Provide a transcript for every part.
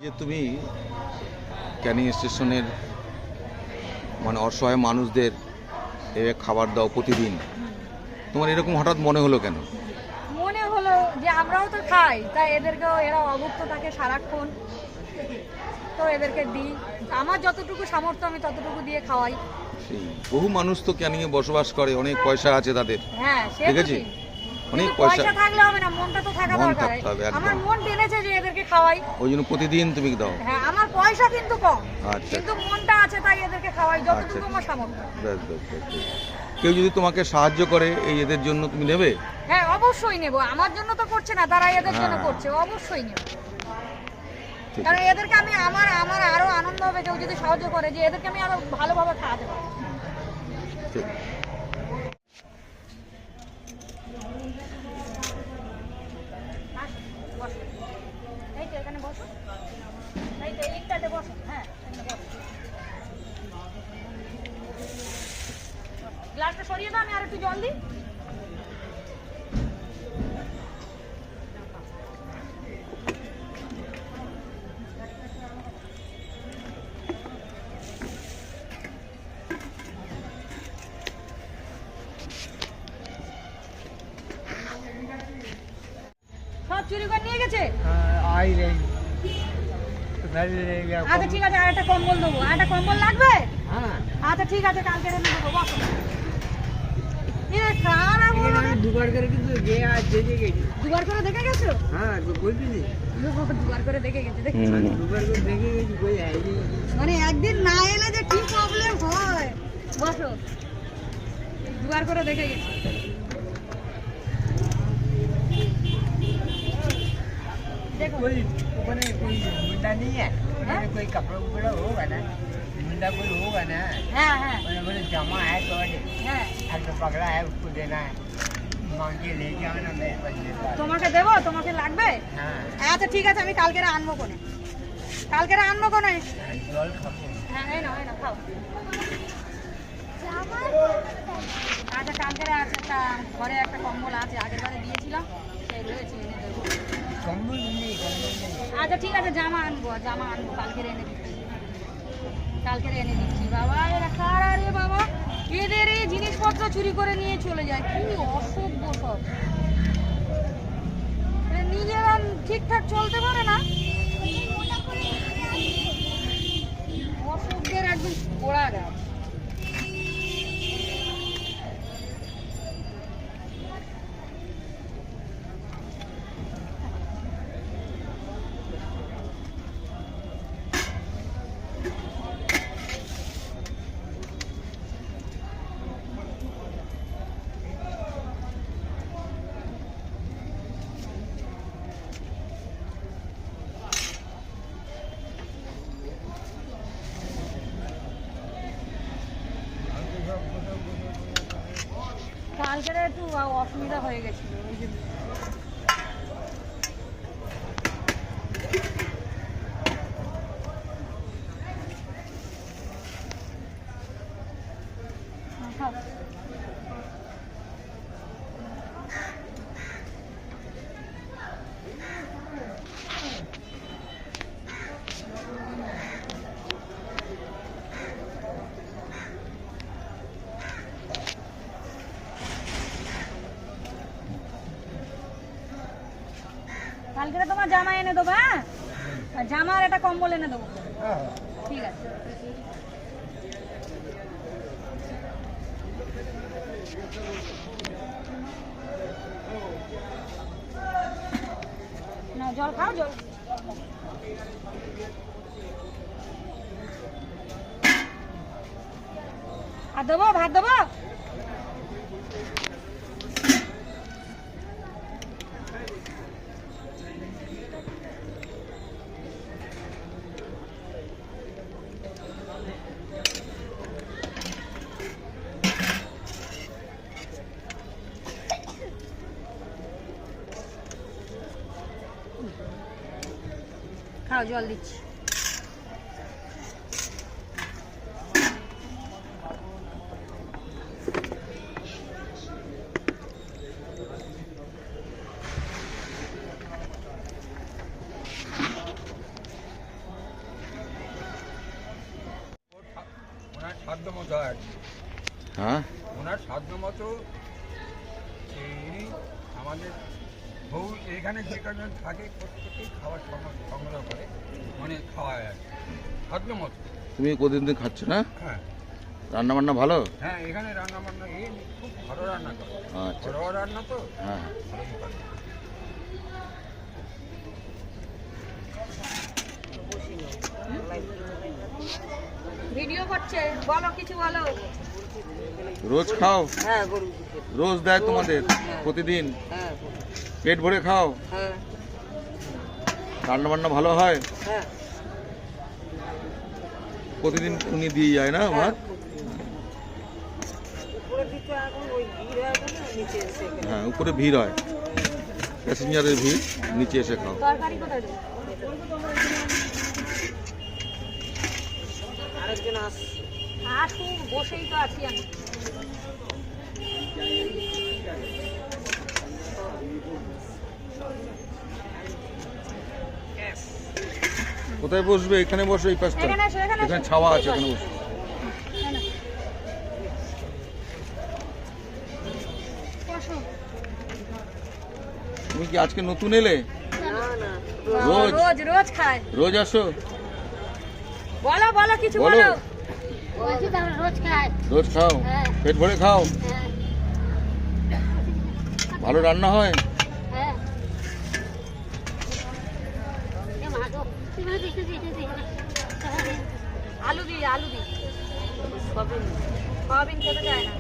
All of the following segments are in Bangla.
যে তুমি ক্যানিং স্টেশনের মানে অসহায় মানুষদের খাবার দাও প্রতিদিন, তোমার এরকম হঠাৎ মনে হলো কেন? মনে হলো যে আমরাও তো খাই, তাই এদেরকেও, এরা অভুক্ত থাকে সারাক্ষণ, তো এদেরকে দিই। আমার যতটুকু সামর্থ্য আমি ততটুকু দিয়ে খাওয়াই। সেই বহু মানুষ তো ক্যানিংয়ে বসবাস করে, অনেক পয়সা আছে তাদের। হ্যাঁ, ঠিক আছে, অনেক পয়সা থাকলে হবে না, মনটা তো থাকা দরকার। আমার মন টেনেছে যে এদেরকে খাওয়াই, ওই জন্য প্রতিদিন তুমি দাও। হ্যাঁ, আমার পয়সা কিন্তু কম, আচ্ছা, কিন্তু মনটা আছে, তাই এদেরকে খাওয়াই যতটুকু আমার সামর্থ্য। বেশ বেশ বেশ। কেউ যদি তোমাকে সাহায্য করে এই এদের জন্য, তুমি নেবে? হ্যাঁ, অবশ্যই নেব। আমার জন্য তো করছে না, তারা এদের জন্য করছে, অবশ্যই নেব। কারণ এদেরকে আমি আমার আরো আনন্দ হবে কেউ যদি সাহায্য করে, যে এদেরকে আমি আরো ভালোভাবে খাওয়াতে পারবো। ঠিক। এই তো এখানে বসো, এই তো এইটাতে বসো। হ্যাঁ, গ্লাসটা সরিয়ে দাও, আমি আর একটু জল দিই। সব চুরি করে নিয়ে গেছে। আচ্ছা ঠিক আছে, আর একটা কম্বল দেবো। আর একটা কম্বল লাগবে? আচ্ছা ঠিক আছে, কালকে এনে দেবো। বসো। দুবার করে কিন্তু দুবার করে দেখে গেছো? হ্যাঁ, বলবি দুবার করে দেখে গেছে, দেখি। দুবার করে দেখে গেছি, মানে একদিন না এলে যে কি প্রবলেম হয়। বসো। দুবার করে দেখে গেছি। देखो ओपन कोई मुंडा नहीं है, कोई कपड़ा उपड़ा होगा ना, मुंडा कोई होगा ना। हाँ हाँ, बोले जमा है तो हाँ, तो पकड़ा है, उसको देना है, मांग के ले जाओ ना, मेरे पास देता है। তোমাকে দেবো? তোমাকে লাগবে? हाँ, আচ্ছা ঠিক আছে, আমি কালকে আনবো কোনে। কালকে আনবো কোনে। জল খাবো। হ্যাঁ, এই নাও খাও। আচ্ছা কালকে আছে, একটা ঘরে একটা কম্বল আছে, আগের বারে দিয়েছিলাম, সেই রয়েছে, এনে দেবো। কম্বল নেই। আচ্ছা ঠিক আছে, জামা আনবো কালকে এনে দিচ্ছি। বাবা এরা কারা রে বাবা, এদের এই জিনিসপত্র চুরি করে নিয়ে চলে যায়, কি অসভ্য সব। নিজেরা ঠিকঠাক চলতে পারে না, অসভ্যের একদম গোড়া গাছ। কালকে একটু অসুবিধা হয়ে গেছিল, ওই জন্য। কালকে তোমার জামা এনে দেবো। হ্যাঁ, আর জামা আর একটা কম্বল এনে দেবো। ঠিক আছে। না জল খাও, জল। আর দেবো, ভাত দেবো। খাও, জল দিচ্ছি। সাধ্য মতো আর কি। হ্যাঁ ওনার সাধ্য মতো উনি আমাদের বউ এখানে যে কজন থাকে প্রত্যেকেই খাবার সংগ্রহ করে মানে খাওয়ায় আর কি। সাধ্য মতো। তুমি প্রতিদিন খাচ্ছ না? হ্যাঁ রান্না বান্না ভালো? হ্যাঁ এখানে রান্না বান্না খুব ভালো রান্না করে। আচ্ছা ঘরোয়া রান্না তো হ্যাঁ ভালোই করে। ভিডিও করছে, বলো কিছু বলো। রোজ খাও? হ্যাঁ গরু রোজ দেয় তোমাদের প্রতিদিন? হ্যাঁ পেট ভরে খাও? হ্যাঁ রান্না বান্না ভালো হয়? হ্যাঁ প্রতিদিন উনি দিয়ে যায় না ভাত? উপরের দিকে এখন ওই ভিড় হয় বলে নিচে এসে হ্যাঁ উপরে ভিড় হয়, প্যাসেঞ্জারের ভিড়, নিচে এসে খাও। তরকারি কোথায় দেবো? আরেকজন আসছে আসুক, বসেই তো আছি আমি। কোথায় বসবে? এখানে বসো, এই পাশটা। এখানে এসো, এখানে এখানে এসো। ছাওয়া আছে, এখানে বসো। বসো। তুমি কি আজকে নতুন এলে? না না রোজ? রোজ রোজ খায়। রোজ আসো? বলো বলো কিছু বলো। বলো। বলছি তো আমরা রোজ খাই। রোজ খাও? হ্যাঁ। পেট ভরে খাও? হ্যাঁ ভালো রান্না হয়? হ্যাঁ এ মা গো, তুমি দেখে দেখে দেখে আলু দিই, আলু দিই। সয়াবিন খেতে চায় না।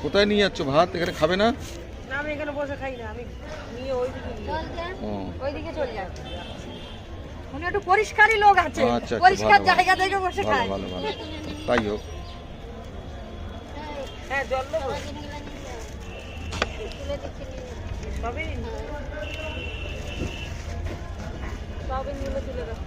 কোথায় নিয়ে যাচ্ছ ভাত? এখানে খাবে না? না আমি এখানে বসে খাই না আমি নিয়ে ওইদিকে নিয়ে জল দেন। ও ওইদিকে চলে যাবে। উনি একটু পরিষ্কারই লোক আছে, আচ্ছা, আচ্ছা, পরিষ্কার ভালো, জায়গা থেকে বসে ভালো খায়। ভালো ভালো, তাই হোক। হ্যাঁ জল দেবো তুলে দিচ্ছি সবই সয়াবিন গুলো তুলে দাও।